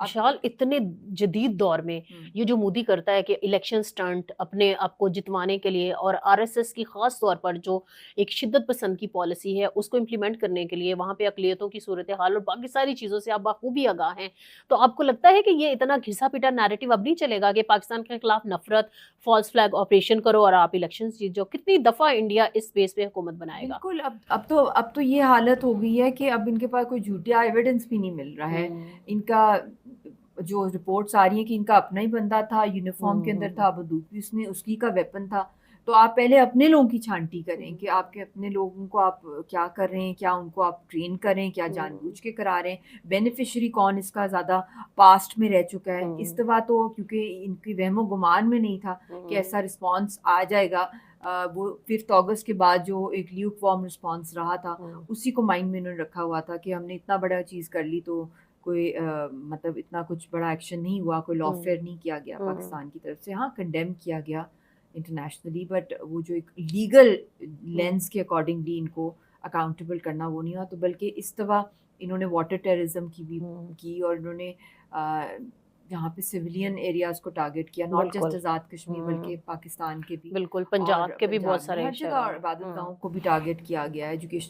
विशाल इतने जदीद दौर में ये जो मोदी करता है कि इलेक्शन स्टंट अपने आप को जितवाने के लिए और आरएसएस की खास तौर पर जो एक शिद्दत पसंद की पॉलिसी है उसको इम्प्लीमेंट करने के लिए वहां पे अकलियतों की सूरत हाल और बाकी सारी चीजों से आप बखूबी आगाह हैं, तो आपको लगता है कि ये इतना घिसा पिटा नैरेटिव अब नहीं चलेगा कि पाकिस्तान के खिलाफ नफरत, फॉल्स फ्लैग ऑपरेशन करो और आप इलेक्शन जीत जाओ? कितनी दफा इंडिया इस स्पेस पे हुकूमत बनाएगा? बिल्कुल, अब तो ये हालत हो गई है कि अब इनके पास कोई झूठा एविडेंस भी नहीं मिल रहा है। हम्म। इनका जो रिपोर्ट्स आ रही हैं कि इनका अपना ही बंदा था, यूनिफ़ॉर्म के अंदर हम्म। था, बंदूक भी उसने उसी का वेपन था। तो आप पहले अपने लोगों की छांटी करें हम्म। कि आपके अपने लोगों को आप क्या कर रहे हैं, क्या उनको आप ट्रेन करें, क्या हम्म। जानबूझ के करा रहे हैं, बेनिफिशियरी कौन इसका ज़्यादा पास्ट में रह चुका है। इस हम्म। दफ़ा तो क्योंकि इनकी वहमो-गुमान में नहीं था कि हम्म। ऐसा रिस्पॉन्स आ जाएगा। वो 5th अगस्त के बाद जो एक ल्यूक वार्म रिस्पॉन्स रहा था, हम्म। उसी को माइंड में इन्होंने रखा हुआ था कि हमने इतना बड़ा चीज़ कर ली तो कोई मतलब इतना कुछ बड़ा एक्शन नहीं हुआ, कोई हम्म। लॉफेयर नहीं किया गया हम्म। पाकिस्तान की तरफ से। हाँ, कंडेम किया गया इंटरनेशनली, बट वो जो एक लीगल हम्म। लेंस के अकॉर्डिंगली इनको अकाउंटेबल करना वो नहीं हुआ। तो बल्कि इस दफ़ा इन्होंने वाटर टेररिज्म की भी हम्म। की और इन्होंने यहाँ पे सिविलियन एरियाज़ को टारगेट किया, नॉट जस्ट बिल्कुल। आज़ाद कश्मीर हुँ, बल्कि पाकिस्तान के भी। बिल्कुल, और पंजाब के भी बहुत पंजाब में सारे हर जगह, शहरों और में। इबादत हुँ। गाहों को भी टारगेट किया गया, एजुकेशन